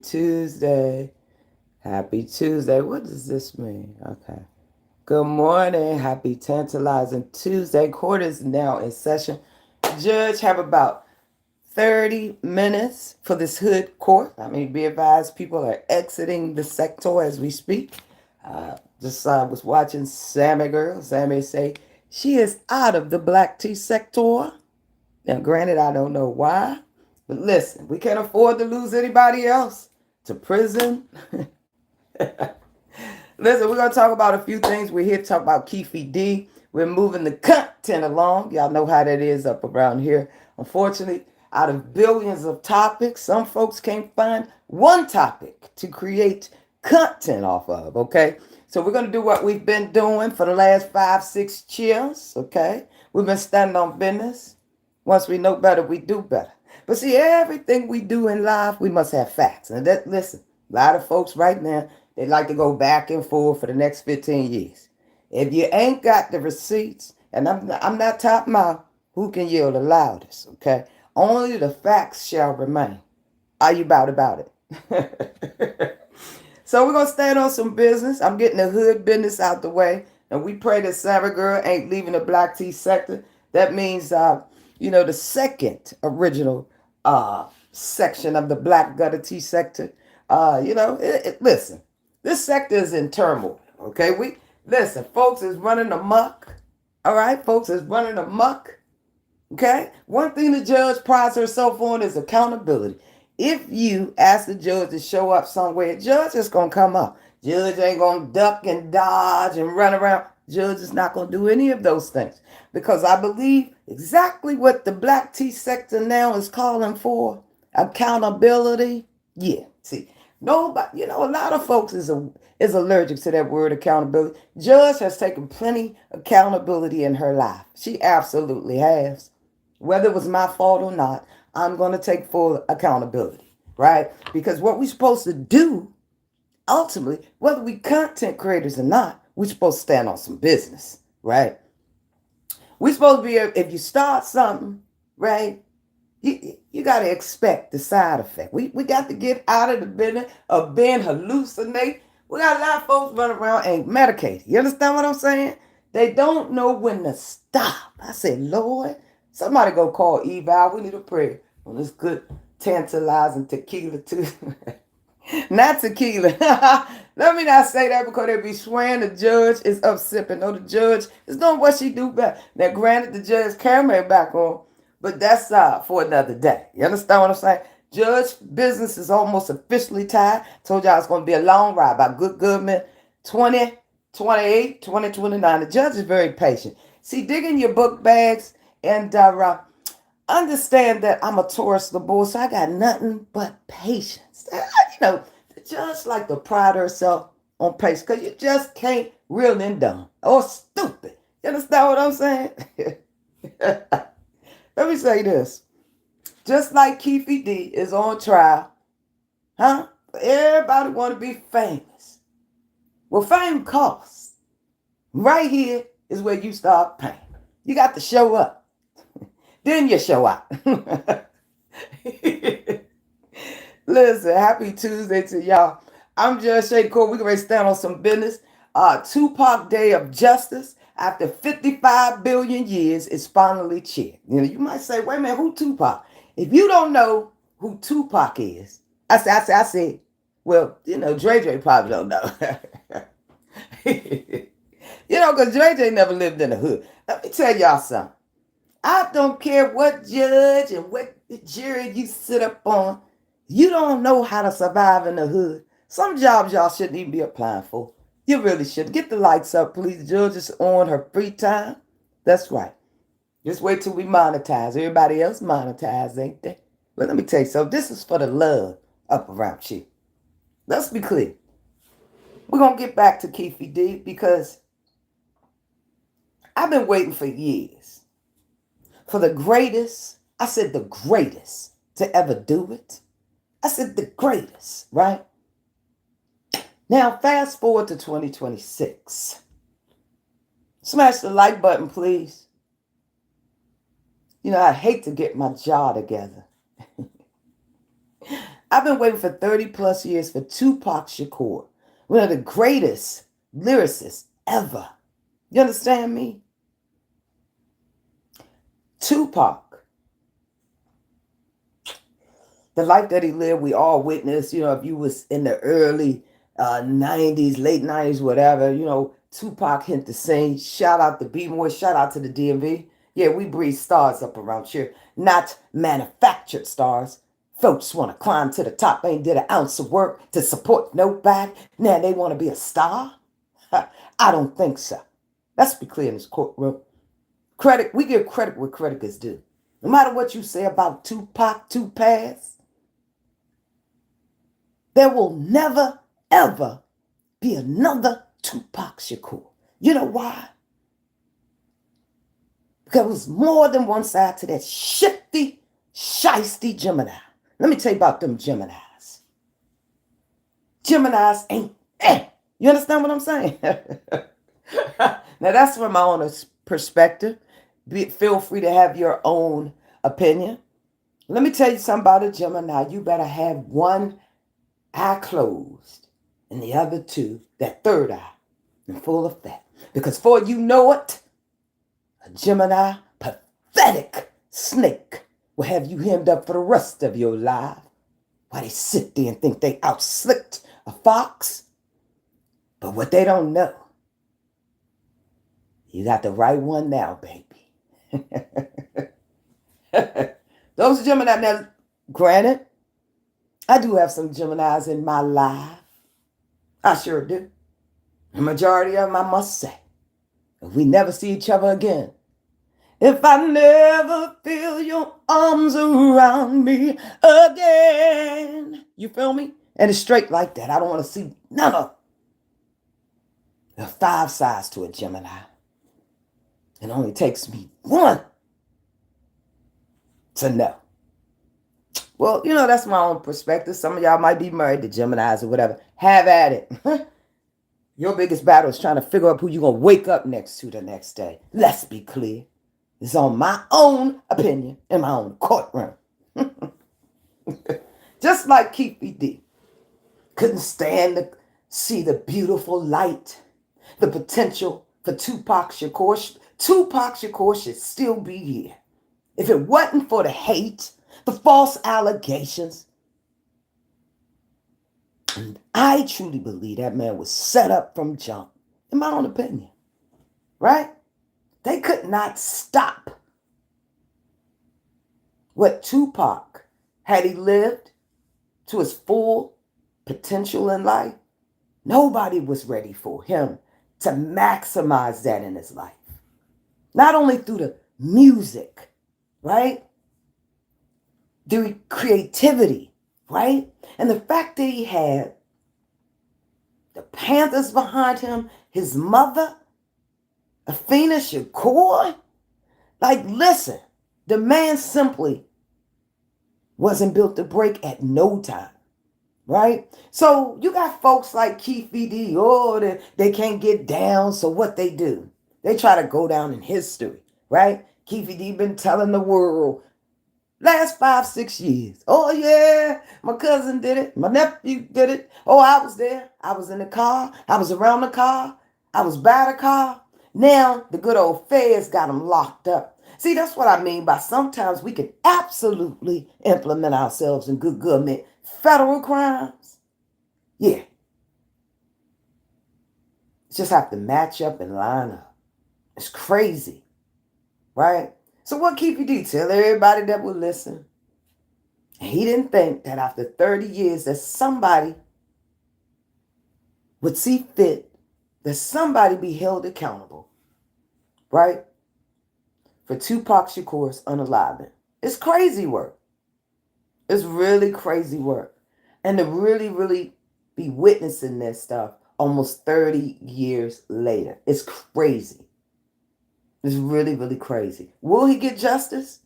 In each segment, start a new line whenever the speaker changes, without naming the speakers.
Tuesday. Happy Tuesday. What does this mean? Okay. Good morning. Happy tantalizing Tuesday. Court is now in session. Judge have about 30 minutes for this hood court. Be advised, people are exiting the sector as we speak. Just was watching Sammy girl. Sammy say she is out of the black tea sector. Now, granted, I don't know why, but listen, we can't afford to lose anybody else to prison. Listen, we're gonna talk about a few things. We're here to talk about Keffe D. We're moving the content along. Y'all know how that is up around here. Unfortunately, out of billions of topics, some folks can't find one topic to create content off of. Okay, so we're gonna do what we've been doing for the last 5, 6 years. Okay, we've been standing on business. Once we know better, we do better. But see, everything we do in life, we must have facts. And that, listen, a lot of folks right now, they like to go back and forth for the next 15 years. If you ain't got the receipts, and I'm not talking about who can yell the loudest, okay? Only the facts shall remain. Are you about it? So we're going to stand on some business. I'm getting the hood business out the way. And we pray that Sarah girl ain't leaving the black tea sector. That means, the second original section of the black gutter tea sector. Listen, this sector is in turmoil. Okay, listen, folks is running amok. All right, folks is running amok. Okay, one thing the judge prides herself on is accountability. If you ask the judge to show up somewhere, judge is gonna come up. Judge ain't gonna duck and dodge and run around. Judge is not gonna do any of those things because I believe exactly what the black tea sector now is calling for: accountability. Yeah, see, nobody, a lot of folks is allergic to that word accountability. Judge has taken plenty accountability in her life. She absolutely has. Whether it was my fault or not, I'm going to take full accountability, right? Because what we're supposed to do, ultimately, whether we content creators or not, we're supposed to stand on some business, right? We're supposed to be, if you start something, right, you got to expect the side effect. We got to get out of the business of being hallucinate. We got a lot of folks running around ain't medicated. You understand what I'm saying? They don't know when to stop. I said, Lord, somebody go call eval. We need a prayer on this good tantalizing tequila too. Not tequila. Let me not say that because they be swearing the judge is up sipping. No, the judge is doing what she do best. Now, granted, the judge camera back on, but that's for another day. You understand what I'm saying? Judge business is almost officially tied. Told y'all it's going to be a long ride by good government 2028, 2029. The judge is very patient. See, dig in your book bags and understand that I'm a Taurus the bull, so I got nothing but patience. The judge like to pride herself on patience because you just can't reel them down or stupid. You understand what I'm saying? Let me say this. Just like Keffe D is on trial, huh? Everybody want to be famous. Well, fame costs. Right here is where you start paying. You got to show up. Then you show out. Listen, happy Tuesday to y'all. I'm Judge Shady Court. We can ready to stand on some business. Tupac Day of Justice after 55 billion years is finally cheered. You might say, wait a minute, who Tupac? If you don't know who Tupac is, I said, well, Dre probably don't know. Because Dre never lived in the hood. Let me tell y'all something. I don't care what judge and what jury you sit up on. You don't know how to survive in the hood. Some jobs y'all shouldn't even be applying for. You really should. Get the lights up, please. Judge is on her free time. That's right. Just wait till we monetize. Everybody else monetize, ain't they? But let me tell you something. This is for the love up around you. Let's be clear. We're going to get back to Keffe D because I've been waiting for years for the greatest, I said the greatest to ever do it. I said the greatest, right? Now, fast forward to 2026. Smash the like button, please. I hate to get my jaw together. I've been waiting for 30 plus years for Tupac Shakur, one of the greatest lyricists ever. You understand me? Tupac, the life that he lived, we all witnessed. If you was in the early 90s, late 90s, whatever, Tupac hit the scene. Shout out to B-More, shout out to the DMV. Yeah, we breed stars up around here, not manufactured stars. Folks want to climb to the top, ain't did an ounce of work to support nobody. Now they want to be a star? I don't think so. Let's be clear in this courtroom. We give credit where credit is due. No matter what you say about Tupac, there will never, ever be another Tupac Shakur. You know why? Because it was more than one side to that shifty, shisty Gemini. Let me tell you about them Geminis. Geminis ain't You understand what I'm saying? Now that's from my own perspective. Feel free to have your own opinion. Let me tell you something about a Gemini. You better have one eye closed and the other two, that third eye, in full effect. Because before you know it, a Gemini, pathetic snake, will have you hemmed up for the rest of your life while they sit there and think they outslicked a fox. But what they don't know, you got the right one now, baby. Those Gemini, now, granted, I do have some Geminis in my life. I sure do. The majority of them, I must say. If we never see each other again, if I never feel your arms around me again. You feel me? And it's straight like that. I don't want to see none of them. There are 5 sides to a Gemini. It only takes me one to know. Well, that's my own perspective. Some of y'all might be married to Geminis or whatever. Have at it. Your biggest battle is trying to figure out who you're going to wake up next to the next day. Let's be clear. It's on my own opinion in my own courtroom. Just like Keffe D. Couldn't stand to see the beautiful light, the potential for Tupac Shakur. Tupac Shakur should still be here. If it wasn't for the hate, the false allegations, and I truly believe that man was set up from jump, in my own opinion, right? They could not stop what Tupac, had he lived to his full potential in life, nobody was ready for him to maximize that in his life. Not only through the music, right? The creativity, right? And the fact that he had the Panthers behind him, his mother, Keffe Shakur. Like, listen, the man simply wasn't built to break at no time, right? So you got folks like Keffe D, they can't get down, so what they do? They try to go down in history, right? Keffe D been telling the world last 5-6 years. Oh yeah, my cousin did it. My nephew did it. Oh, I was there. I was in the car. I was around the car. I was by the car. Now the good old feds got them locked up. See, that's what I mean by sometimes we can absolutely implement ourselves in good government. Federal crimes, yeah. Just have to match up and line up. It's crazy, right? So what Keffe D tell everybody that would listen? He didn't think that after 30 years that somebody would see fit that somebody be held accountable, right? For Tupac Shakur's unaliving. It's crazy work. It's really crazy work. And to really, really be witnessing this stuff almost 30 years later. It's crazy. It's really, really crazy. Will he get justice?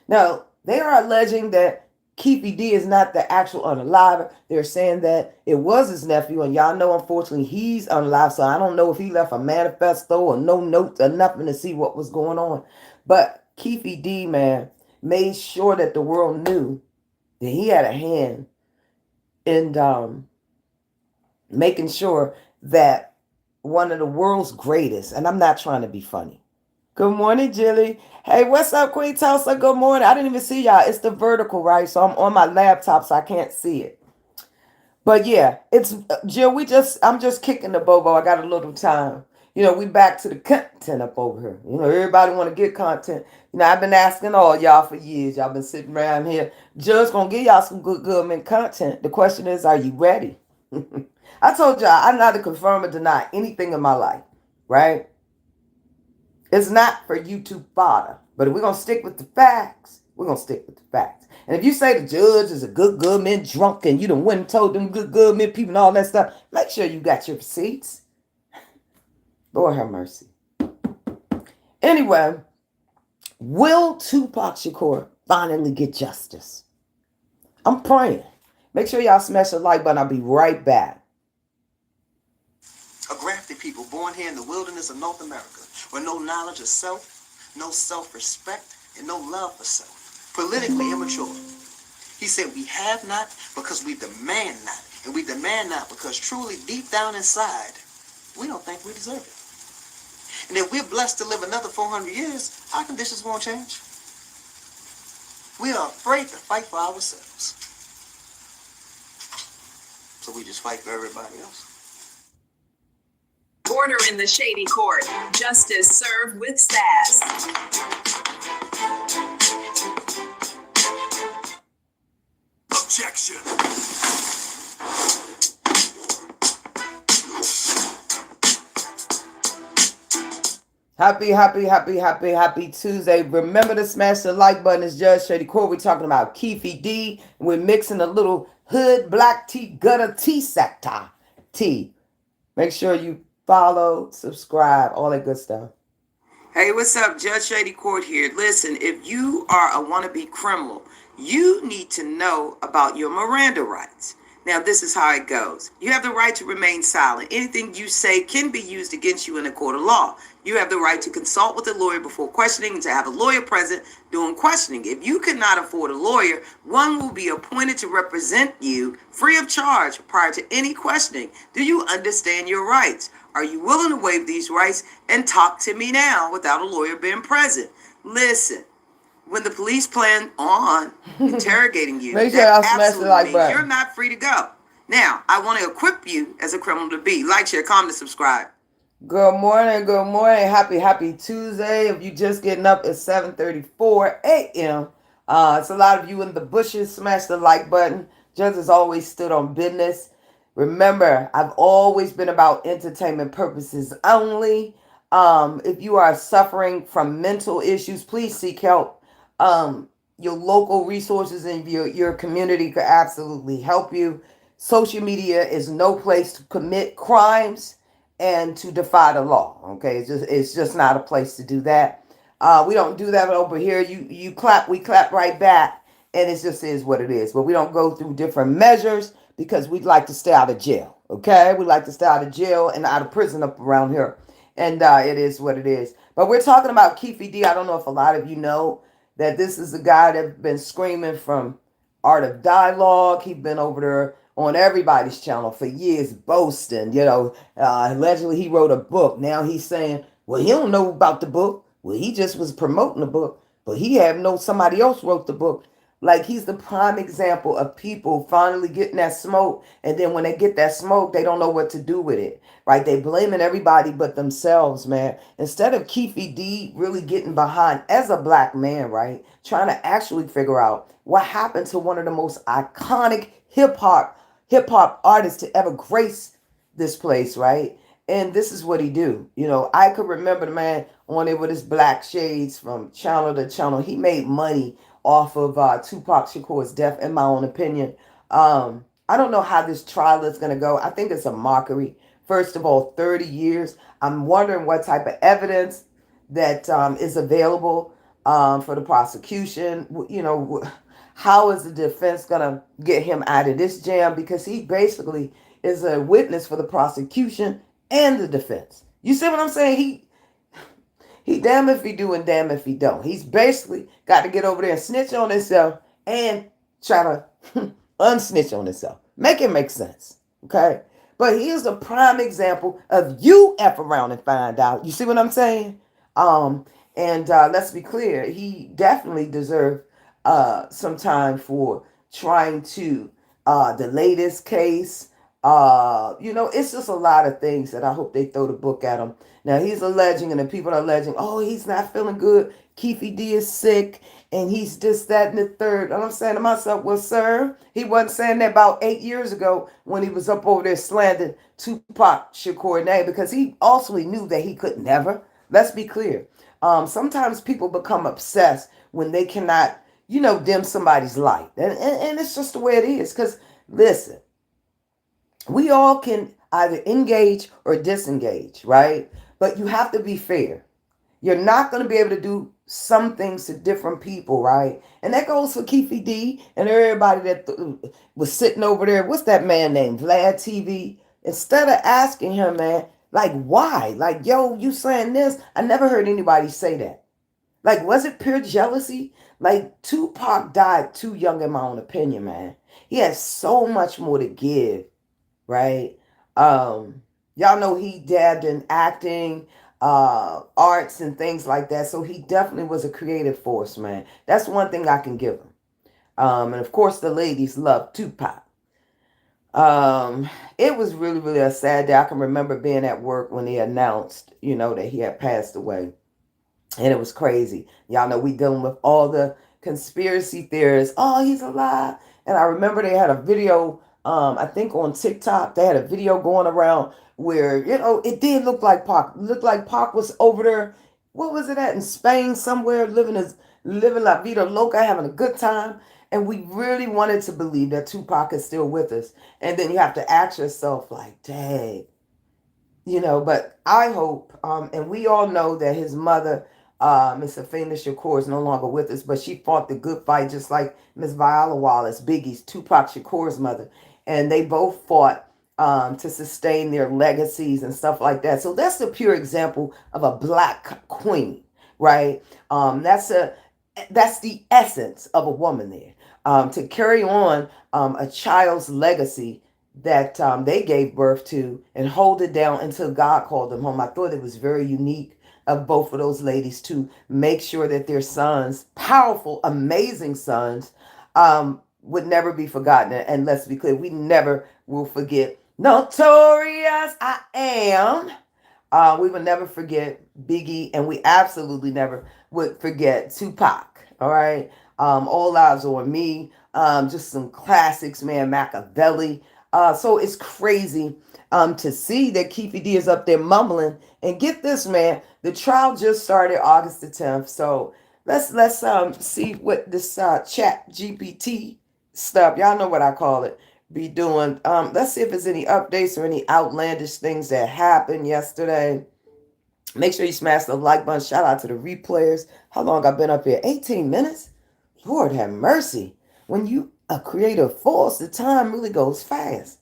Now, they are alleging that Keffe D is not the actual unaliver. They're saying that it was his nephew, and y'all know, unfortunately, he's unalive, so I don't know if he left a manifesto or no notes or nothing to see what was going on. But Keffe D, man, made sure that the world knew that he had a hand and making sure that one of the world's greatest, and I'm not trying to be funny. Good morning, Jilly. Hey, what's up, Queen Tulsa? Good morning. I didn't even see y'all. It's the vertical, right? So I'm on my laptop, so I can't see it. But yeah, it's Jill. I'm just kicking the bobo. I got a little time. We back to the content up over here. Everybody want to get content. I've been asking all y'all for years. Y'all been sitting around here. Jill's gonna give y'all some good government content. The question is, are you ready? I told y'all I'm not to confirm or deny anything in my life, right? It's not for YouTube fodder. But if we're gonna stick with the facts, we're gonna stick with the facts. And if you say the judge is a good government drunk and you done went and told them good government people and all that stuff, make sure you got your receipts. Lord have mercy. Anyway, will Tupac Shakur finally get justice? I'm praying. Make sure y'all smash the like button. I'll be right back.
A grafted people born here in the wilderness of North America, with no knowledge of self, no self-respect, and no love for self. Politically immature. He said, we have not because we demand not. And we demand not because truly deep down inside, we don't think we deserve it. And if we're blessed to live another 400 years, our conditions won't change. We are afraid to fight for ourselves. So we just fight for everybody else.
Order in the Shady Court. Justice served with sass.
Objection.
Happy Tuesday. Remember to smash the like button. It's Judge Shady Court. We're talking about Keffe D. We're mixing a little hood black tea gutter tea sector tea. Make sure you follow, subscribe, all that good stuff. Hey, what's up? Judge Shady Court here. Listen, if you are a wannabe criminal, you need to know about your Miranda rights. Now, this is how it goes. You have the right to remain silent. Anything you say can be used against you in a court of law. You have the right to consult with a lawyer before questioning and to have a lawyer present during questioning. If you cannot afford a lawyer, one will be appointed to represent you free of charge prior to any questioning. Do you understand your rights? Are you willing to waive these rights and talk to me now without a lawyer being present? Listen. When the police plan on interrogating you, that absolutely means you're not free to go. Now, I want to equip you as a criminal to be. Like, share, comment, subscribe. Good morning. Happy Tuesday. If you just getting up, it's 7:34 a.m. It's a lot of you in the bushes. Smash the like button. Judge has always stood on business. Remember, I've always been about entertainment purposes only. If you are suffering from mental issues, please seek help. Your local resources in your community could absolutely help you. Social media is no place to commit crimes and to defy the law. Okay, it's just not a place to do that. We don't do that over here. You clap, we clap right back, and it just is what it is. But we don't go through different measures because we'd like to stay out of jail. Okay, we like to stay out of jail and out of prison up around here, and it is what it is. But we're talking about Keffe D. I don't know if a lot of you know that this is a guy that's been screaming from Art of Dialogue. He's been over there on everybody's channel for years, boasting, allegedly he wrote a book. Now he's saying, well, he don't know about the book. Well, he just was promoting the book, but he had no somebody else wrote the book. Like, he's the prime example of people finally getting that smoke. And then when they get that smoke, they don't know what to do with it, right? They blaming everybody but themselves, man. Instead of Keffe D really getting behind as a black man, right? Trying to actually figure out what happened to one of the most iconic hip hop artists to ever grace this place, right? And this is what he do. I could remember the man on it with his black shades from channel to channel. He made money off of Tupac Shakur's death, in my own opinion. I don't know how this trial is going to go. I think it's a mockery. First of all, 30 years. I'm wondering what type of evidence that is available for the prosecution. How is the defense going to get him out of this jam? Because he basically is a witness for the prosecution and the defense. You see what I'm saying? He damn if he do and damn if he don't. He's basically got to get over there and snitch on himself and try to unsnitch on himself. Make it make sense. Okay. But here's a prime example of you F around and find out. You see what I'm saying? Um, and let's be clear, he definitely deserved some time for trying to delay this case. It's just a lot of things that I hope they throw the book at him. Now he's alleging, and the people are alleging, oh, he's not feeling good. Keffe D is sick, and he's just that and the third. And I'm saying to myself, well, sir, he wasn't saying that about 8 years ago when he was up over there slandering Tupac Shakur name, because he also knew that he could never. Let's be clear. Sometimes people become obsessed when they cannot, dim somebody's light. And it's just the way it is. Because, listen, we all can either engage or disengage, right? But you have to be fair. You're not going to be able to do some things to different people, right? And that goes for Keffe D and everybody that was sitting over there. What's that man named? Vlad TV. Instead of asking him, man, like, why? Like, yo, you saying this? I never heard anybody say that. Like, was it pure jealousy? Like, Tupac died too young, in my own opinion, man. He has so much more to give, right? Y'all know he dabbed in acting, arts and things like that. So he definitely was a creative force, man. That's one thing I can give him. And of course the ladies love Tupac. It was really, really a sad day. I can remember being at work when they announced, that he had passed away. And it was crazy. Y'all know we dealing with all the conspiracy theorists. Oh, he's alive. And I remember they had a video, I think on TikTok, they had a video going around where, it did look like Pac. It looked like Pac was over there. What was it at? In Spain somewhere, living La Vida Loca, having a good time. And we really wanted to believe that Tupac is still with us. And then you have to ask yourself, like, dang. But I hope, and we all know that his mother, Miss Keffe Shakur, is no longer with us, but she fought the good fight just like Miss Viola Wallace, Biggie's, Tupac Shakur's mother. And they both fought to sustain their legacies and stuff like that. So that's the pure example of a black queen, right? That's the essence of a woman there. To carry on a child's legacy that they gave birth to and hold it down until God called them home. I thought it was very unique of both of those ladies to make sure that their sons, powerful, amazing sons, would never be forgotten. And let's be clear, we never will forget Notorious I Am. We will never forget Biggie, and we absolutely never would forget Tupac. All right. All Eyes on Me. Just some classics, man. Machiavelli. So it's crazy to see that Keffe D is up there mumbling. And get this, man, the trial just started August the 10th. So let's see what this chat GPT stuff, y'all know what I call it, be doing. Let's see if there's any updates or any outlandish things that happened yesterday. Make sure you smash the like button. Shout out to the replayers. How long I've been up here? 18 minutes? Lord have mercy. When you a creative force, the time really goes fast.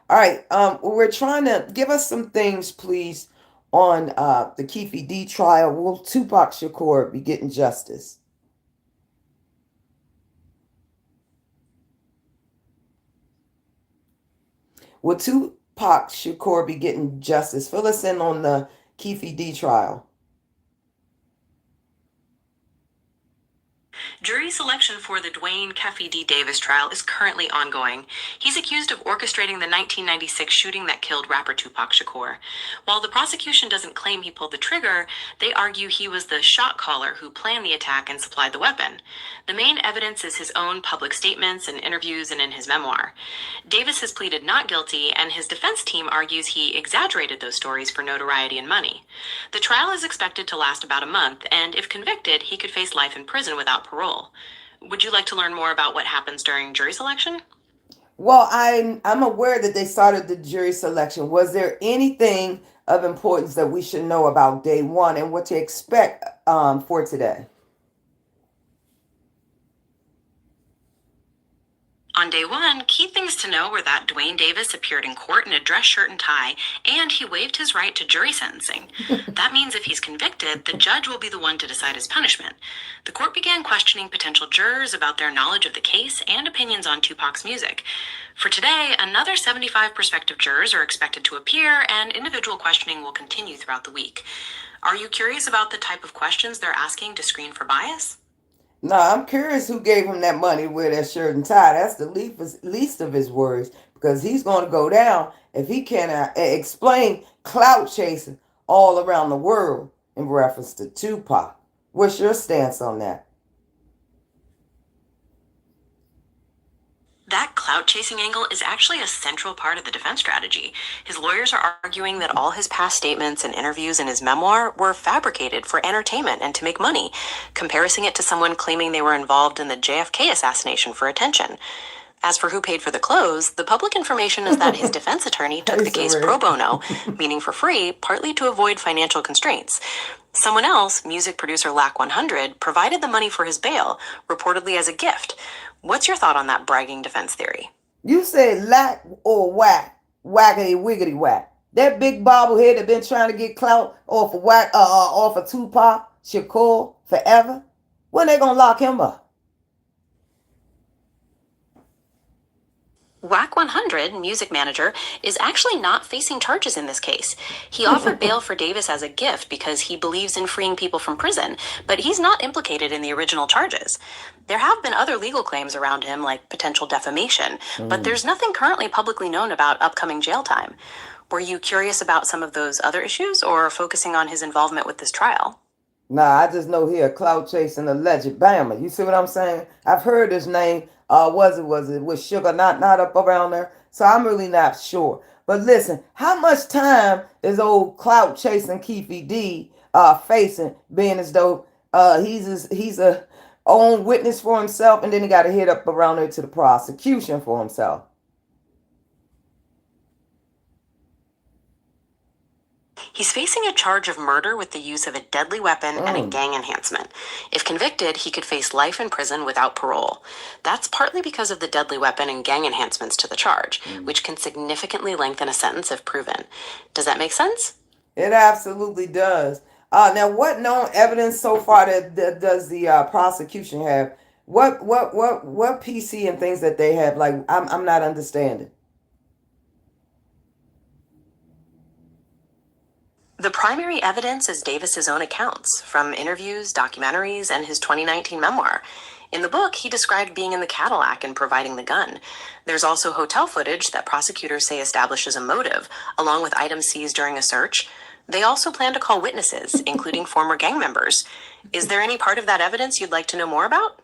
All right. We're trying to give us some things, please, on the Keffe D trial. Will Tupac Shakur be getting justice? Will Tupac Shakur be getting justice? Fill us in on the Keffe D trial.
Jury selection for the Duane Keffe D. Davis trial is currently ongoing. He's accused of orchestrating the 1996 shooting that killed rapper Tupac Shakur. While the prosecution doesn't claim he pulled the trigger, they argue he was the shot caller who planned the attack and supplied the weapon. The main evidence is his own public statements and interviews and in his memoir. Davis has pleaded not guilty, and his defense team argues he exaggerated those stories for notoriety and money. The trial is expected to last about a month, and if convicted, he could face life in prison without parole. Would you like to learn more about what happens during jury selection?
Well, I'm aware that they started the jury selection. Was there anything of importance that we should know about day one and what to expect for today?
On day one, key things to know were that Duane Davis appeared in court in a dress shirt and tie, and he waived his right to jury sentencing. That means if he's convicted, the judge will be the one to decide his punishment. The court began questioning potential jurors about their knowledge of the case and opinions on Tupac's music. For today, another 75 prospective jurors are expected to appear, and individual questioning will continue throughout the week. Are you curious about the type of questions they're asking to screen for bias?
No, I'm curious who gave him that money to wear that shirt and tie. That's the least of his worries because he's going to go down if he can explain clout chasing all around the world in reference to Tupac. What's your stance on that?
That clout chasing angle is actually a central part of the defense strategy. His lawyers are arguing that all his past statements and interviews in his memoir were fabricated for entertainment and to make money, comparing it to someone claiming they were involved in the JFK assassination for attention. As for who paid for the clothes, the public information is that his defense attorney took the case pro bono, meaning for free, partly to avoid financial constraints. Someone else, music producer Lack 100, provided the money for his bail, reportedly as a gift. What's your thought on that bragging defense theory?
You say lack or whack, whackity wiggity whack. That big bobblehead that been trying to get clout off of off of Tupac Shakur forever. When they gonna lock him up?
Whack 100, music manager, is actually not facing charges in this case. He offered bail for Davis as a gift because he believes in freeing people from prison, but he's not implicated in the original charges. There have been other legal claims around him, like potential defamation, but there's nothing currently publicly known about upcoming jail time. Were you curious about some of those other issues or focusing on his involvement with this trial?
Nah, I just know he a clout chasing alleged Bama. You see what I'm saying? I've heard his name. Was it with Sugar not up around there? So I'm really not sure. But listen, how much time is old clout chasing Keffe D facing, being as though he's a own witness for himself, and then he got to hit up around there to the prosecution for himself?
He's facing a charge of murder with the use of a deadly weapon and a gang enhancement. If convicted, he could face life in prison without parole. That's partly because of the deadly weapon and gang enhancements to the charge, which can significantly lengthen a sentence if proven. Does that make sense?
It absolutely does. Now, what known evidence so far that does the prosecution have? What PC and things that they have? Like, I'm not understanding.
The primary evidence is Davis's own accounts, from interviews, documentaries, and his 2019 memoir. In the book, he described being in the Cadillac and providing the gun. There's also hotel footage that prosecutors say establishes a motive, along with items seized during a search. They also plan to call witnesses, including former gang members. Is there any part of that evidence you'd like to know more about?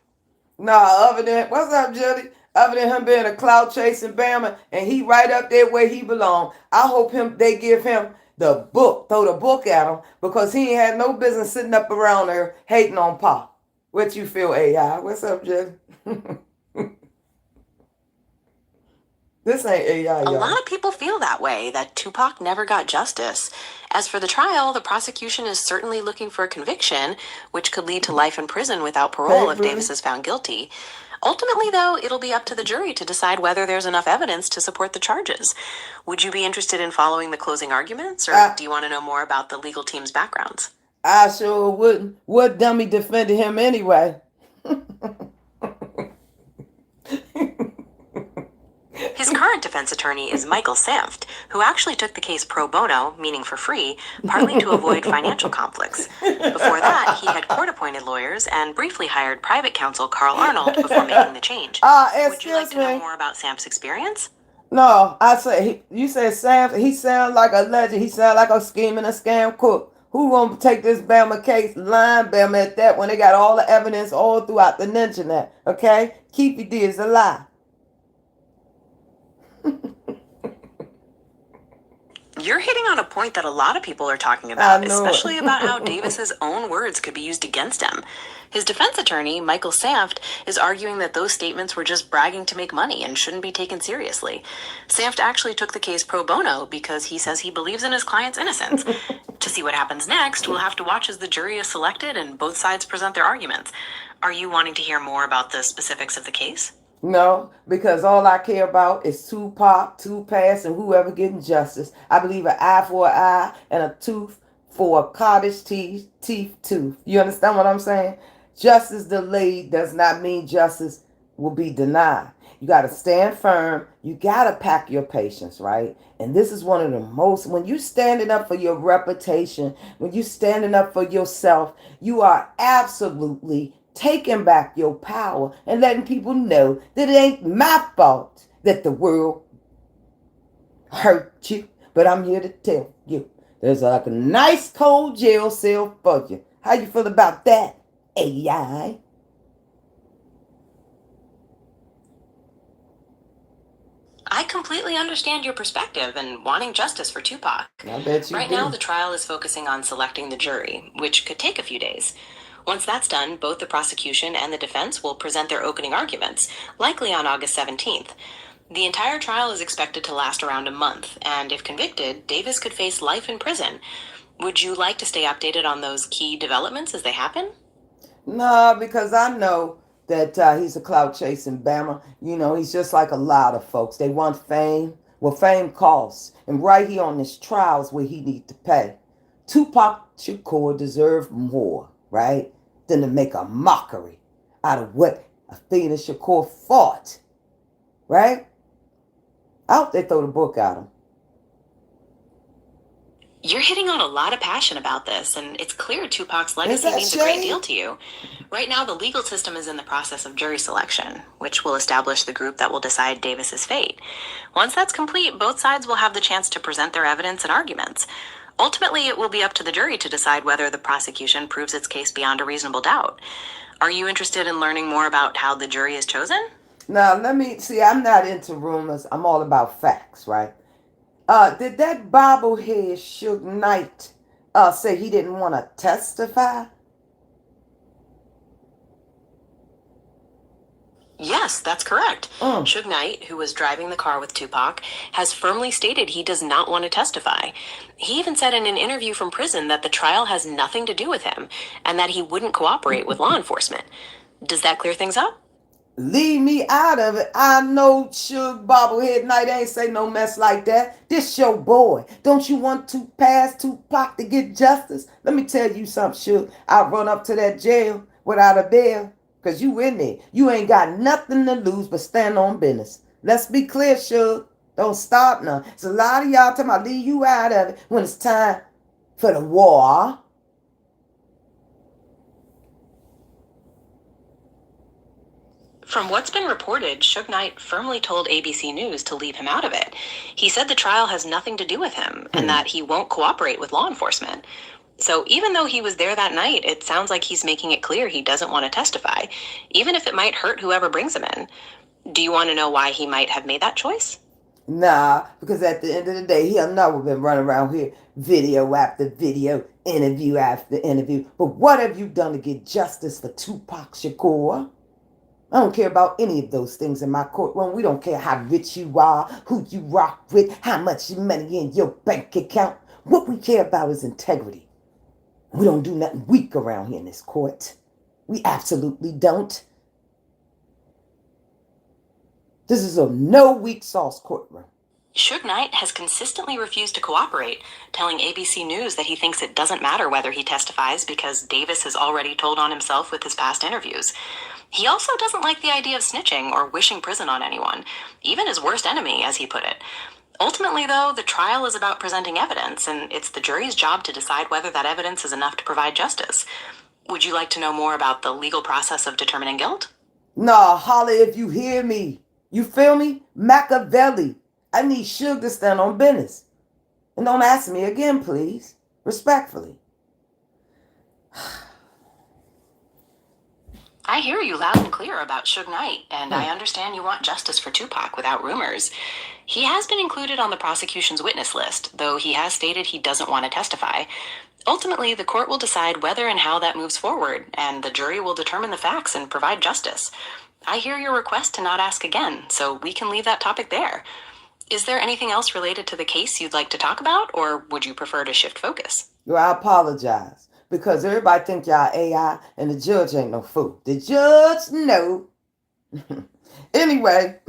Nah, other than, what's up, Juddy? Other than him being a clout chasing Bama, and he right up there where he belong. I hope they give him the book, throw the book at him, because he ain't had no business sitting up around there hating on Pop. What you feel, AI? What's up, Juddy? This ain't AI, y'all.
A lot of people feel that way, that Tupac never got justice. As for the trial, the prosecution is certainly looking for a conviction, which could lead to life in prison without parole if Davis is found guilty. Ultimately, though, it'll be up to the jury to decide whether there's enough evidence to support the charges. Would you be interested in following the closing arguments, or do you want to know more about the legal team's backgrounds?
I sure wouldn't. What dummy defended him anyway?
His current defense attorney is Michael Sanft, who actually took the case pro bono, meaning for free, partly to avoid financial conflicts. Before that, he had court-appointed lawyers and briefly hired private counsel Carl Arnold before making the change. Would you like to know more about Sanft's experience?
No, you said Sanft, he sounds like a legend. He sounds like a scheming, a scam cook. Who gonna take this Bama case, line Bama at that, when they got all the evidence all throughout the internet? Okay? Keffe D is a lie.
You're hitting on a point that a lot of people are talking about, especially about how Davis's own words could be used against him. His defense attorney, Michael Sanft, is arguing that those statements were just bragging to make money and shouldn't be taken seriously. Sanft actually took the case pro bono because he says he believes in his client's innocence. To see what happens next, we'll have to watch as the jury is selected and both sides present their arguments. Are you wanting to hear more about the specifics of the case?
No, because all I care about is Tupac, Tupac, and whoever getting justice. I believe an eye for an eye and a tooth for a cottage teeth tooth. You understand what I'm saying? Justice delayed does not mean justice will be denied. You got to stand firm. You got to pack your patience, right? And this is one of the most, when you standing up for your reputation, when you standing up for yourself, you are absolutely taking back your power and letting people know that it ain't my fault that the world hurt you. But I'm here to tell you, there's like a nice cold jail cell for you. How you feel about that, AI?
I completely understand your perspective and wanting justice for Tupac.
I bet you
Right now, the
do.
trial is focusing on selecting the jury, which could take a few days. Once that's done, both the prosecution and the defense will present their opening arguments, likely on August 17th. The entire trial is expected to last around a month, and if convicted, Davis could face life in prison. Would you like to stay updated on those key developments as they happen?
No, because I know that he's a clout chasing Bama. You know, he's just like a lot of folks. They want fame. Well, fame costs. And right here on this trial is where he need to pay. Tupac Shakur deserved more, right, than to make a mockery out of what Athena Shakur fought, right? I hope they throw the book at him.
You're hitting on a lot of passion about this, and it's clear Tupac's
Is
legacy
that
means a great deal
shade?
to you. Right now, the legal system is in the process of jury selection, which will establish the group that will decide Davis's fate. Once that's complete, both sides will have the chance to present their evidence and arguments. Ultimately, it will be up to the jury to decide whether the prosecution proves its case beyond a reasonable doubt. Are you interested in learning more about how the jury is chosen?
Now, let me see. I'm not into rumors. I'm all about facts, right? Did that bobblehead Suge Knight say he didn't want to testify?
Yes, that's correct.
Mm.
Suge Knight, who was driving the car with Tupac, has firmly stated he does not want to testify. He even said in an interview from prison that the trial has nothing to do with him and that he wouldn't cooperate with law enforcement. Does that clear things up?
Leave me out of it. I know Suge Bobblehead Knight ain't say no mess like that. This your boy. Don't you want to pass Tupac to get justice? Let me tell you something, Suge. I'll run up to that jail without a bail. Cause you in there. You ain't got nothing to lose but stand on business. Let's be clear, Suge. Don't stop none. It's a lot of y'all talking about leave you out of it when it's time for the war.
From what's been reported, Suge Knight firmly told ABC News to leave him out of it. He said the trial has nothing to do with him and that he won't cooperate with law enforcement. So even though he was there that night, it sounds like he's making it clear he doesn't want to testify, even if it might hurt whoever brings him in. Do you want to know why he might have made that choice?
Nah, because at the end of the day, he'll never been running around here video after video, interview after interview. But what have you done to get justice for Tupac Shakur? I don't care about any of those things in my courtroom. We don't care how rich you are, who you rock with, how much money in your bank account. What we care about is integrity. We don't do nothing weak around here in this court. We absolutely don't. This is a no weak sauce courtroom.
Suge Knight has consistently refused to cooperate, telling ABC News that he thinks it doesn't matter whether he testifies because Davis has already told on himself with his past interviews. He also doesn't like the idea of snitching or wishing prison on anyone, even his worst enemy, as he put it. Ultimately, though, the trial is about presenting evidence, and it's the jury's job to decide whether that evidence is enough to provide justice. Would you like to know more about the legal process of determining guilt?
Nah, holla if you hear me. You feel me? Machiavelli. I need Suge to stand on business. And don't ask me again, please. Respectfully.
I hear you loud and clear about Suge Knight, and I understand you want justice for Tupac without rumors. He has been included on the prosecution's witness list, though he has stated he doesn't want to testify. Ultimately, the court will decide whether and how that moves forward, and the jury will determine the facts and provide justice. I hear your request to not ask again, so we can leave that topic there. Is there anything else related to the case you'd like to talk about, or would you prefer to shift focus?
Well, I apologize. Because everybody think y'all AI and the judge ain't no fool. The judge know Anyway,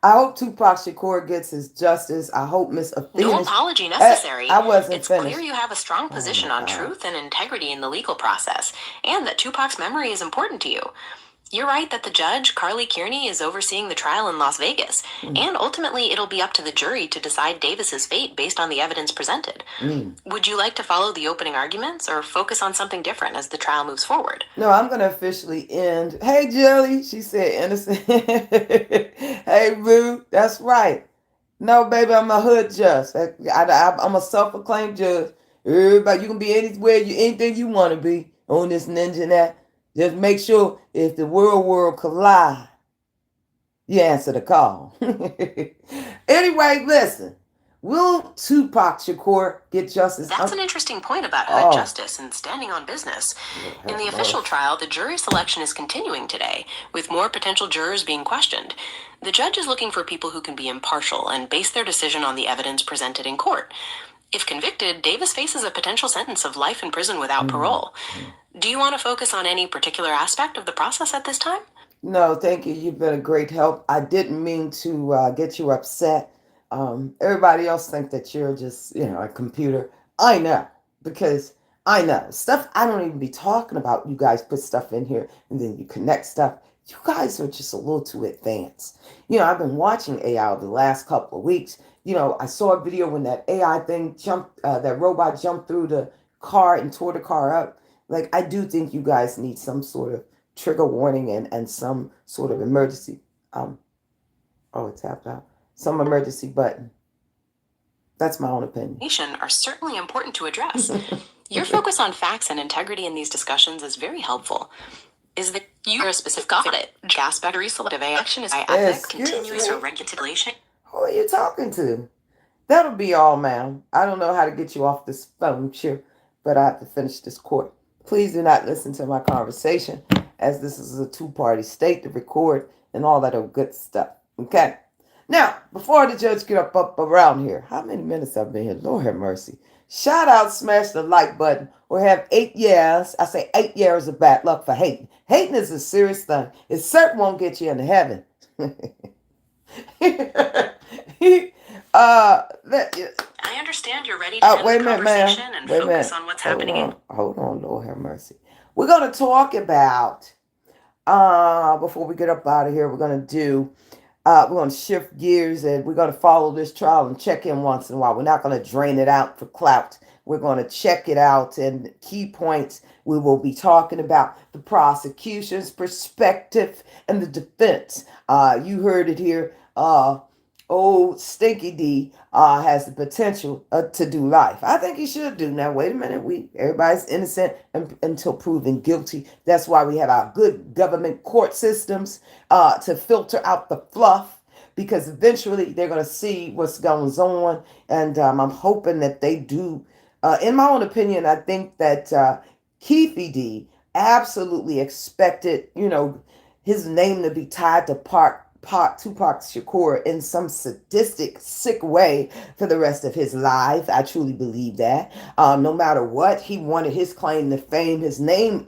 I hope Tupac Shakur gets his justice. I hope Miss Athena.
No apology necessary.
I wasn't
It's
finished.
clear you have a strong position on truth and integrity in the legal process, and that Tupac's memory is important to you. You're right that the judge, Carly Kearney, is overseeing the trial in Las Vegas, and ultimately it'll be up to the jury to decide Davis's fate based on the evidence presented. Would you like to follow the opening arguments or focus on something different as the trial moves forward?
No, I'm going to officially end. Hey, Jelly, she said innocent. Hey, Boo, that's right. No, baby, I'm a hood judge. I'm a self-proclaimed judge. Everybody, you can be anywhere, anything you want to be on this ninja and that. Just make sure if the world collide, you answer the call. Anyway, listen. Will Tupac Shakur get justice?
That's an interesting point about hood justice and standing on business. In the official trial, the jury selection is continuing today, with more potential jurors being questioned. The judge is looking for people who can be impartial and base their decision on the evidence presented in court. If convicted, Davis faces a potential sentence of life in prison without parole. Do you want to focus on any particular aspect of the process at this time?
No, thank you. You've been a great help. I didn't mean to get you upset. Everybody else think that you're just, a computer. I know, because I know stuff I don't even be talking about. You guys put stuff in here and then you connect stuff. You guys are just a little too advanced. I've been watching AI over the last couple of weeks. I saw a video when that AI thing that robot jumped through the car and tore the car up. Like, I do think you guys need some sort of trigger warning and some sort of emergency. It tapped out. Some emergency button. That's my own opinion.
Are certainly important to address. Your focus on facts and integrity in these discussions is very helpful. Is that you are a specific audit? Gas battery selective action is ethic, continuous or regulation.
Who are you talking to? That'll be all, ma'am. I don't know how to get you off this phone, sure, but I have to finish this court. Please do not listen to my conversation, as this is a two-party state to record and all that good stuff. Okay? Now, before the judge get up around here, how many minutes I've been here? Lord have mercy. Shout out, smash the like button, or have 8 years. I say 8 years of bad luck for hating. Hating is a serious thing. It certainly won't get you into heaven.
I understand you're ready to end the conversation and focus on what's happening.
Hold on, Lord have mercy. We're going to talk about, before we get up out of here, we're going to shift gears and we're going to follow this trial and check in once in a while. We're not going to drain it out for clout. We're going to check it out, and key points we will be talking about the prosecution's perspective and the defense. You heard it here. Old Stinky D has the potential to do life. I think he should do. Now, wait a minute. Everybody's innocent until proven guilty. That's why we have our good government court systems to filter out the fluff, because eventually they're going to see what's going on. And I'm hoping that they do. In my own opinion, I think that Keffe D absolutely expected, his name to be tied to Tupac Shakur in some sadistic, sick way for the rest of his life. I truly believe that. No matter what, he wanted his claim to fame. His name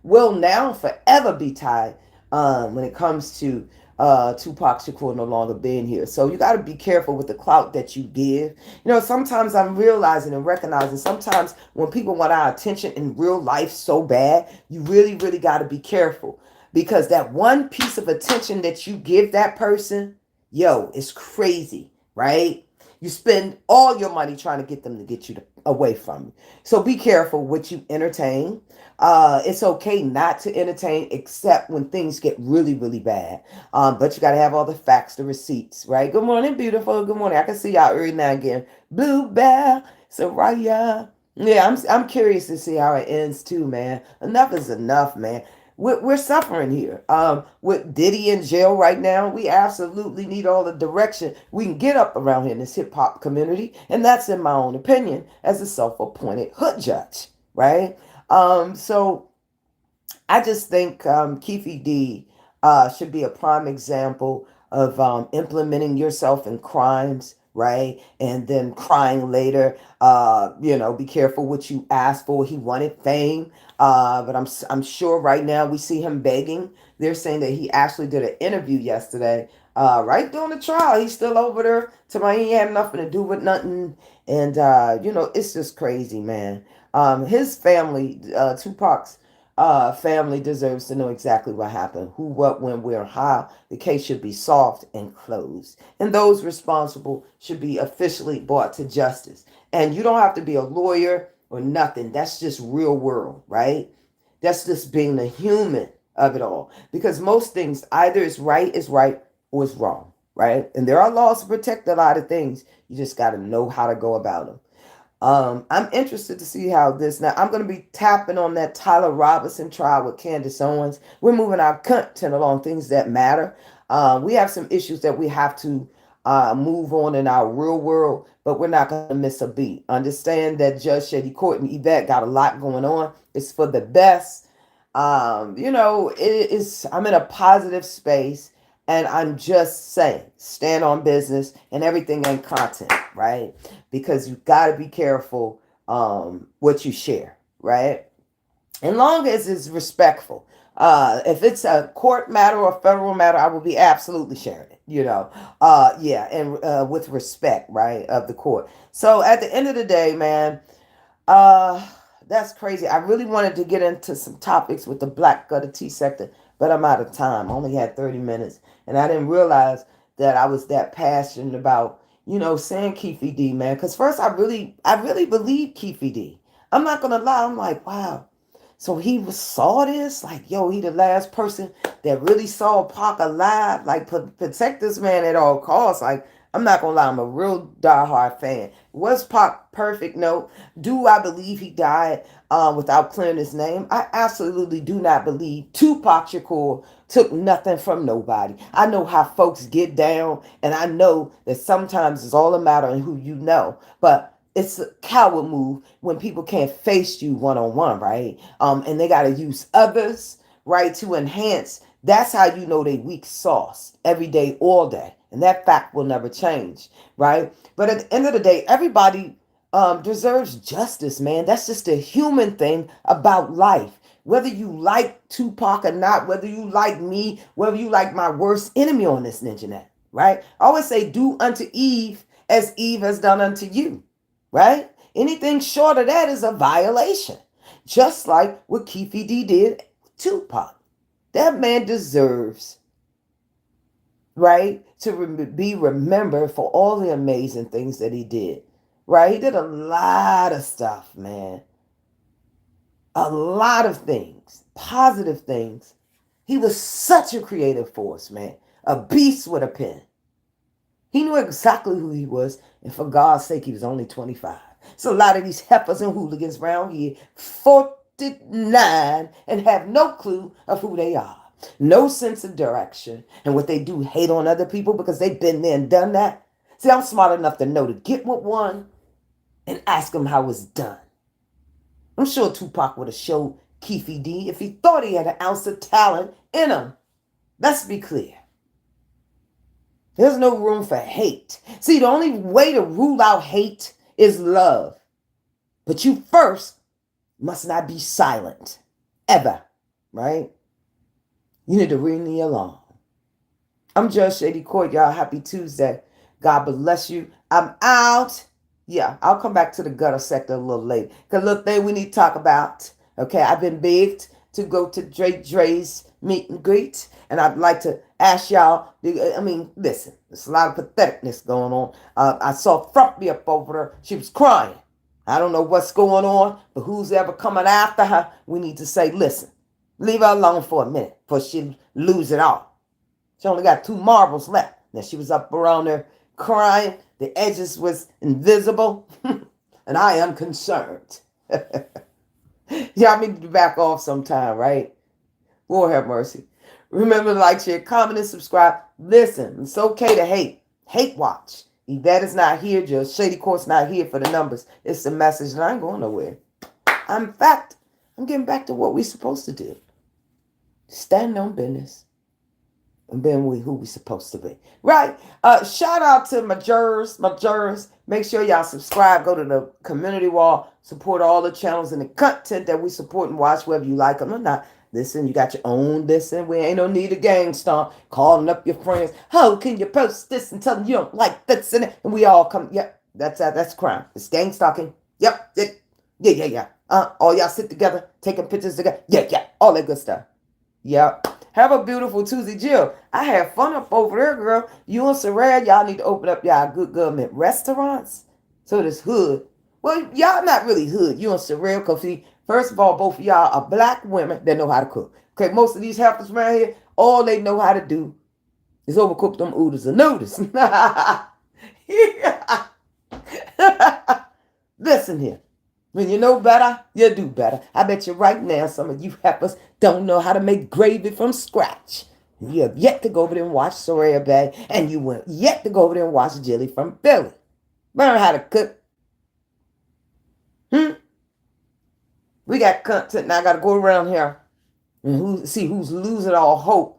will now forever be tied when it comes to Tupac Shakur no longer being here. So you got to be careful with the clout that you give. Sometimes I'm realizing and recognizing sometimes when people want our attention in real life so bad, you really, really got to be careful. Because that one piece of attention that you give that person, it's crazy, right? You spend all your money trying to get them to get you away from you. So be careful what you entertain. It's okay not to entertain except when things get really, really bad. But you got to have all the facts, the receipts, right? Good morning, beautiful. Good morning. I can see y'all every now and again. Bluebell, Soraya. Yeah, I'm curious to see how it ends too, man. Enough is enough, man. We're suffering here. With Diddy in jail right now, we absolutely need all the direction we can get up around here in this hip hop community. And that's in my own opinion as a self-appointed hood judge, right? So I just think Keffe D should be a prime example of implementing yourself in crimes right? And then crying later, be careful what you ask for. He wanted fame, but I'm sure right now we see him begging. They're saying that he actually did an interview yesterday, right during the trial. He's still over there to my he had nothing to do with nothing, and it's just crazy, man. His family, Tupac's family deserves to know exactly what happened, who, what, when, where, how. The case should be solved and closed, and those responsible should be officially brought to justice. And you don't have to be a lawyer or nothing. That's just real world, right? That's just being the human of it all. Because most things, either is right, or it's wrong, right? And there are laws to protect a lot of things. You just got to know how to go about them. I'm interested to see how this now. I'm going to be tapping on that Tyler Robinson trial with Candace Owens. We're moving our content along things that matter. We have some issues that we have to move on in our real world, but we're not going to miss a beat. Understand that Judge Shady Court and Yvette got a lot going on. It's for the best. It is. I'm in a positive space. And I'm just saying, stand on business, and everything ain't content, right? Because you got to be careful what you share, right? And long as it's respectful. If it's a court matter or a federal matter, I will be absolutely sharing it, and with respect, right, of the court. So at the end of the day, man, uh, that's crazy. I really wanted to get into some topics with the black gutter T sector, but I'm out of time. I only had 30 minutes, and I didn't realize that I was that passionate about, saying Keffe D, man. Because first, I really believe Keffe D. I'm not gonna lie. I'm like, wow. So saw this, like, yo, he the last person that really saw Pac alive, like protect this man at all costs. Like, I'm not gonna lie, I'm a real diehard fan. Was Pac perfect? No. Do I believe he died without clearing his name? I absolutely do not believe Tupac Shakur took nothing from nobody. I know how folks get down, and I know that sometimes it's all a matter of who you know. But it's a coward move when people can't face you one on one, right? And they got to use others, right, to enhance. That's how you know they weak sauce every day, all day. And that fact will never change, right? But at the end of the day, everybody deserves justice, man. That's just a human thing about life. Whether you like Tupac or not, whether you like me, whether you like my worst enemy on this internet, right? I always say, do unto Eve as Eve has done unto you, right? Anything short of that is a violation. Just like what Keffe D did Tupac. That man deserves, right, to be remembered for all the amazing things that he did, right? He did a lot of stuff, man. A lot of things, positive things. He was such a creative force, man. A beast with a pen. He knew exactly who he was, and for God's sake, he was only 25. So a lot of these heifers and hooligans around here, 49, and have no clue of who they are. No sense of direction. And what they do, hate on other people because they've been there and done that. See, I'm smart enough to know to get with one and ask him how it's done. I'm sure Tupac would have showed Keffe D if he thought he had an ounce of talent in him. Let's be clear. There's no room for hate. See, the only way to rule out hate is love. But you first must not be silent. Ever. Right? You need to ring the alarm. I'm Judge Shady Court, y'all. Happy Tuesday. God bless you. I'm out. Yeah, I'll come back to the gutter sector a little later. Because little thing we need to talk about. Okay, I've been begged to go to Dre's meet and greet. And I'd like to ask y'all, listen, there's a lot of patheticness going on. I saw Frumpy up over there. She was crying. I don't know what's going on, but who's ever coming after her, we need to say, listen, leave her alone for a minute before she lose it all. She only got 2 marbles left. Now she was up around there crying. The edges was invisible. And I am concerned. Y'all need to back off sometime, right? Lord have mercy. Remember to like, share, comment, and subscribe. Listen, it's okay to hate. Hate watch. Yvette is not here. Judge Shady Court's not here for the numbers. It's the message, and I ain't going nowhere. In fact, I'm getting back to what we're supposed to do. Stand on business. and being who we supposed to be. Right? Shout out to my jurors. Make sure y'all subscribe. Go to the community wall. Support all the channels and the content that we support and watch, whether you like them or not. Listen, you got your own listen. We ain't no need of gang stomp. Calling up your friends. How can you post this and tell them you don't like this and that? And we all come. Yep, that's crime. It's gang stalking. Yep. Yeah. All y'all sit together, taking pictures together. Yeah. All that good stuff. Yep. Have a beautiful Tuesday, Jill. I had fun up over there, girl. You and Sarah, y'all need to open up y'all good government restaurants. So this hood. Well, y'all not really hood. You and Sarah, because see, first of all, both of y'all are black women that know how to cook. Okay, most of these heifers around here, all they know how to do is overcook them oodles and noodles. Listen here. When you know better, you do better. I bet you right now some of you heifers don't know how to make gravy from scratch. You have yet to go over there and watch Soraya Bay, and you have yet to go over there and watch Jilly from Philly. Learn how to cook. We got content now. I got to go around here and see who's losing all hope.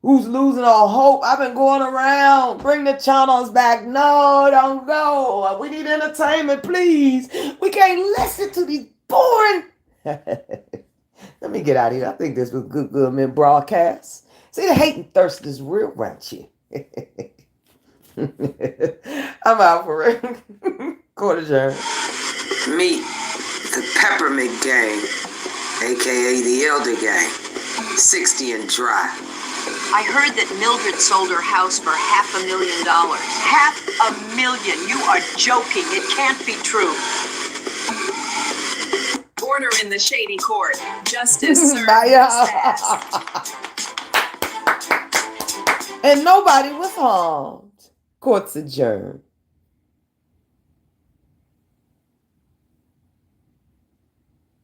Who's losing all hope? I've been going around. Bring the channels back. No, don't go. We need entertainment, please. We can't listen to these boring. Let me get out of here. I think this was good government broadcast. See, the hate and thirst is real around here. I'm out for it. Court adjourned.
Meet the Peppermint Gang, aka the Elder Gang, 60 and dry.
I heard that Mildred sold her house for $500,000. $500,000? You are joking. It can't be true.
Order in the Shady Court. Justice served fast.
And nobody was harmed. Court's adjourned.